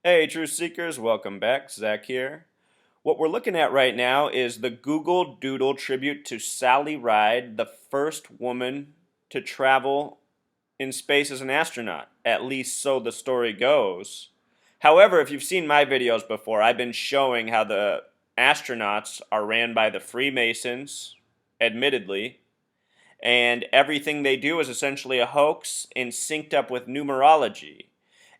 Hey, Truth Seekers, welcome back. Zach here. What we're looking at right now is the Google Doodle tribute to Sally Ride, the first woman to travel in space as an astronaut. At least so the story goes. However, if you've seen my videos before, I've been showing how the astronauts are ran by the Freemasons, admittedly, and everything they do is essentially a hoax and synced up with numerology.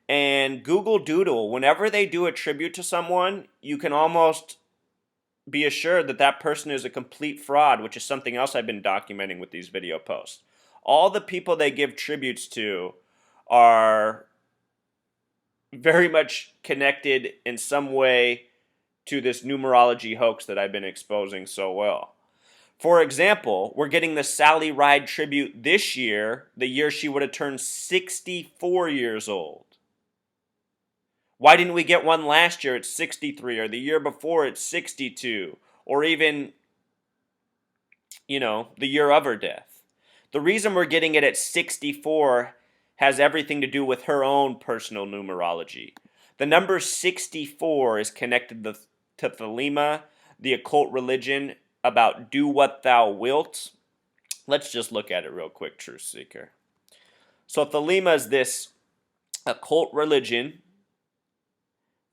And Google Doodle, whenever they do a tribute to someone, you can almost be assured that that person is a complete fraud, which is something else I've been documenting with these video posts. All the people they give tributes to are very much connected in some way to this numerology hoax that I've been exposing so well. For example, we're getting the Sally Ride tribute this year, the year she would have turned 64 years old. Why didn't we get one last year at 63 or the year before at 62 or even, the year of her death? The reason we're getting it at 64 has everything to do with her own personal numerology. The number 64 is connected to Thelema, the occult religion about do what thou wilt. Let's just look at it real quick, Truth Seeker. So Thelema is this occult religion.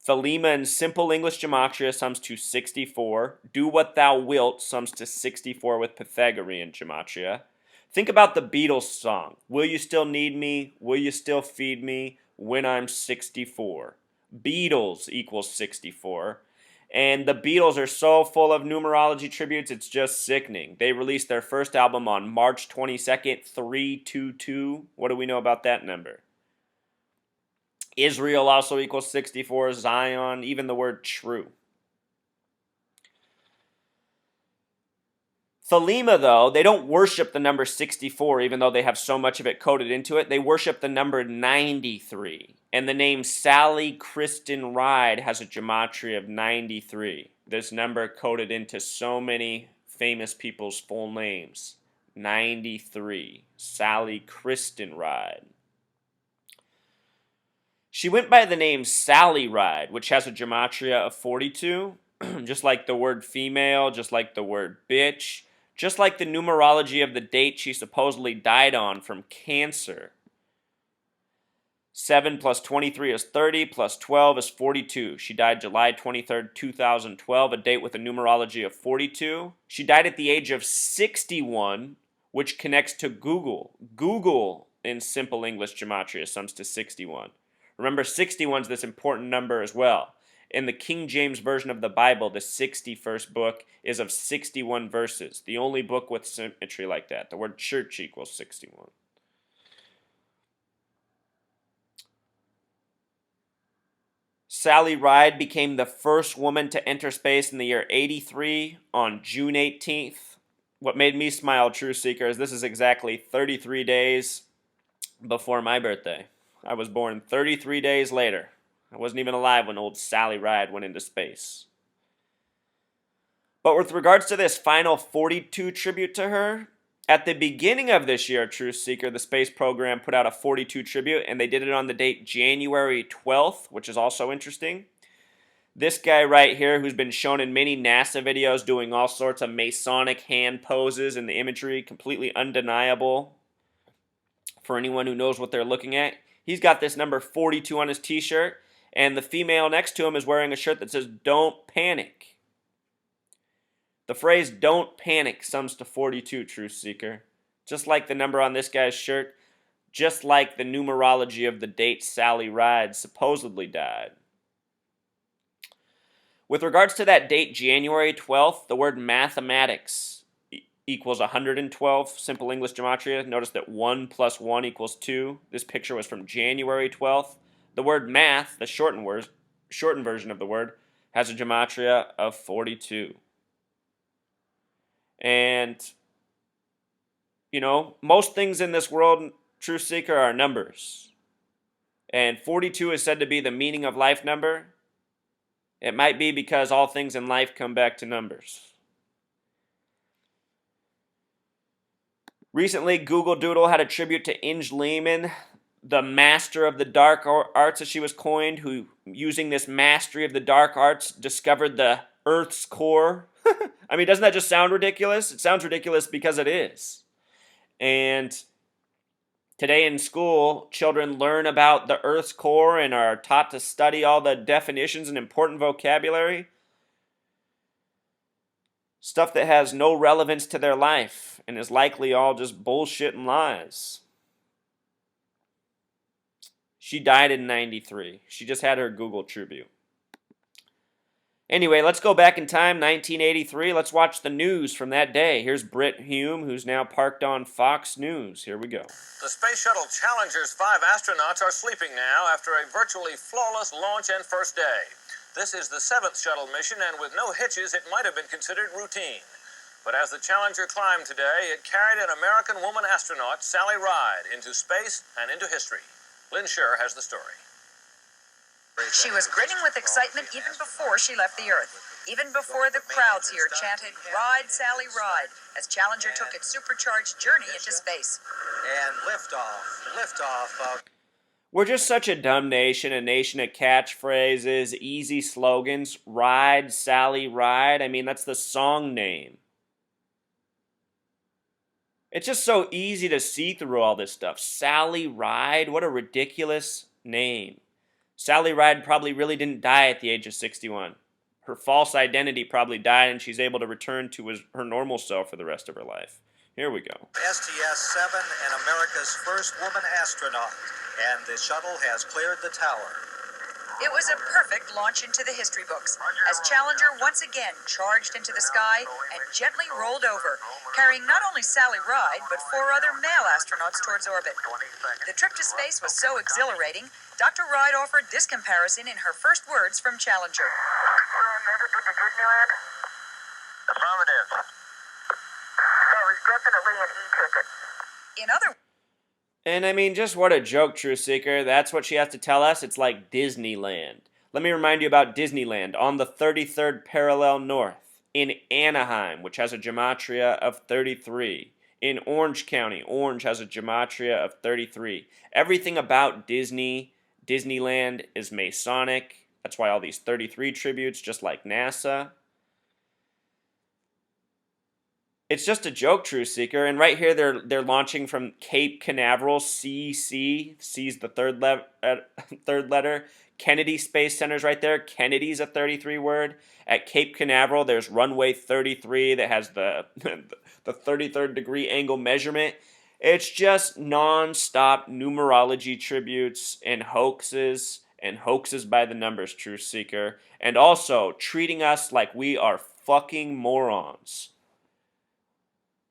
Thelema in simple English gematria sums to 64. Do what thou wilt sums to 64 with Pythagorean gematria. Think about the Beatles song. Will you still need me? Will you still feed me when I'm 64? Beatles equals 64. And the Beatles are so full of numerology tributes, it's just sickening. They released their first album on March 22nd, 322. What do we know about that number? Israel also equals 64, Zion, even the word true. Thelema, though, they don't worship the number 64, even though they have so much of it coded into it. They worship the number 93. And the name Sally Kristen Ride has a gematria of 93. This number coded into so many famous people's full names. 93. Sally Kristen Ride. She went by the name Sally Ride, which has a gematria of 42, just like the word female, just like the word bitch, just like the numerology of the date she supposedly died on from cancer. 7 plus 23 is 30, plus 12 is 42. She died July 23rd, 2012, a date with a numerology of 42. She died at the age of 61, which connects to Google. Google, in simple English gematria, sums to 61. Remember, 61 is this important number as well. In the King James Version of the Bible, the 61st book is of 61 verses. The only book with symmetry like that. The word church equals 61. Sally Ride became the first woman to enter space in the year 83 on June 18th. What made me smile, True Seeker, is this is exactly 33 days before my birthday. I was born 33 days later. I wasn't even alive when old Sally Ride went into space. But with regards to this final 42 tribute to her, at the beginning of this year, Truth Seeker, the space program put out a 42 tribute, and they did it on the date January 12th, which is also interesting. This guy right here, who's been shown in many NASA videos doing all sorts of Masonic hand poses and the imagery, completely undeniable for anyone who knows what they're looking at. He's got this number 42 on his t-shirt, and the female next to him is wearing a shirt that says, "Don't panic." The phrase "don't panic" sums to 42, Truth Seeker. Just like the number on this guy's shirt, just like the numerology of the date Sally Ride supposedly died. With regards to that date, January 12th, the word mathematics equals 112, simple English gematria. Notice that 1 plus 1 equals 2. This picture was from January 12th. The word math, the shortened version of the word, has a gematria of 42. And, most things in this world, Truth Seeker, are numbers. And 42 is said to be the meaning of life number. It might be because all things in life come back to numbers. Recently, Google Doodle had a tribute to Inge Lehman, the master of the dark arts, as she was coined, who, using this mastery of the dark arts, discovered the Earth's core. I mean, doesn't that just sound ridiculous? It sounds ridiculous because it is. And today in school, children learn about the Earth's core and are taught to study all the definitions and important vocabulary. Stuff that has no relevance to their life and is likely all just bullshit and lies. She died in 93. She just had her Google tribute. Anyway, let's go back in time, 1983. Let's watch the news from that day. Here's Britt Hume, who's now parked on Fox News. Here we go. The Space Shuttle Challenger's 5 astronauts are sleeping now after a virtually flawless launch and first day. This is the 7th shuttle mission, and with no hitches, it might have been considered routine. But as the Challenger climbed today, it carried an American woman astronaut, Sally Ride, into space and into history. Lynn Scher has the story. She was grinning with excitement even before she left the Earth. Even before the crowds here chanted, "Ride, Sally, ride," as Challenger took its supercharged journey into space. And liftoff. We're just such a dumb nation, a nation of catchphrases, easy slogans. Ride, Sally, ride. I mean, that's the song name. It's just so easy to see through all this stuff. Sally Ride, what a ridiculous name. Sally Ride probably really didn't die at the age of 61. Her false identity probably died, and she's able to return to her normal self for the rest of her life. Here we go. STS-7 and America's first woman astronaut, and the shuttle has cleared the tower. It was a perfect launch into the history books, as Challenger once again charged into the sky and gently rolled over, carrying not only Sally Ride, but 4 other male astronauts towards orbit. The trip to space was so exhilarating, Dr. Ride offered this comparison in her first words from Challenger. Affirmative. That was definitely an e-ticket. In other And I mean, just what a joke, Truth Seeker. That's what she has to tell us. It's like Disneyland. Let me remind you about Disneyland on the 33rd parallel north, in Anaheim, which has a gematria of 33. In Orange County, Orange has a gematria of 33. Everything about Disneyland is Masonic. That's why all these 33 tributes, just like NASA. It's just a joke, Truth Seeker. And right here, they're launching from Cape Canaveral, CC. C's the third letter. Kennedy Space Center's right there. Kennedy's a 33 word. At Cape Canaveral, there's runway 33 that has the 33rd degree angle measurement. It's just non-stop numerology tributes and hoaxes by the numbers, Truth Seeker. And also treating us like we are fucking morons.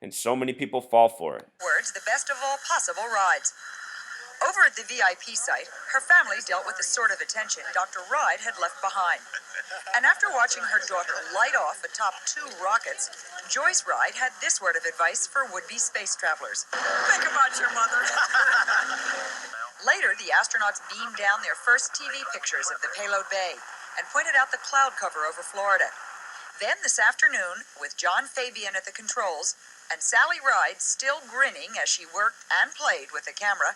And so many people fall for it. words, the best of all possible rides. Over at the VIP site, her family dealt with the sort of attention Dr. Ride had left behind. And after watching her daughter light off atop 2 rockets, Joyce Ride had this word of advice for would-be space travelers. Think about your mother. Later, the astronauts beamed down their first TV pictures of the payload bay and pointed out the cloud cover over Florida. Then this afternoon, with John Fabian at the controls and Sally Ride still grinning as she worked and played with the camera,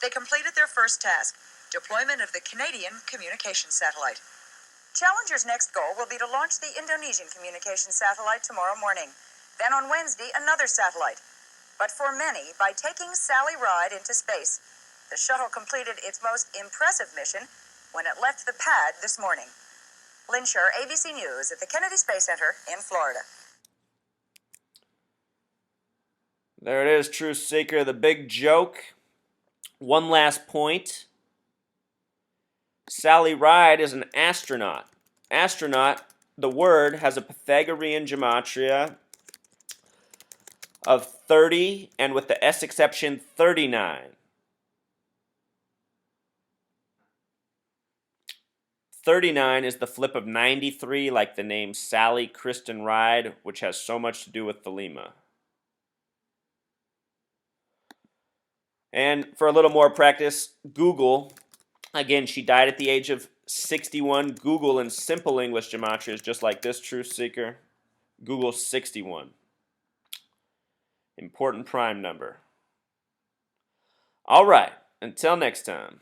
they completed their first task, deployment of the Canadian communication satellite. Challenger's next goal will be to launch the Indonesian communication satellite tomorrow morning. Then on Wednesday, another satellite. But for many, by taking Sally Ride into space, the shuttle completed its most impressive mission when it left the pad this morning. Lynn Scher, ABC News at the Kennedy Space Center in Florida. There it is, Truth Seeker, the big joke. One last point. Sally Ride is an astronaut. Astronaut, the word, has a Pythagorean gematria of 30, and with the S exception, 39. 39 is the flip of 93, like the name Sally Kristen Ride, which has so much to do with Thelema. And for a little more practice, Google, again, she died at the age of 61. Google in simple English gematria is just like this, Truth Seeker. Google 61. Important prime number. All right, Until next time.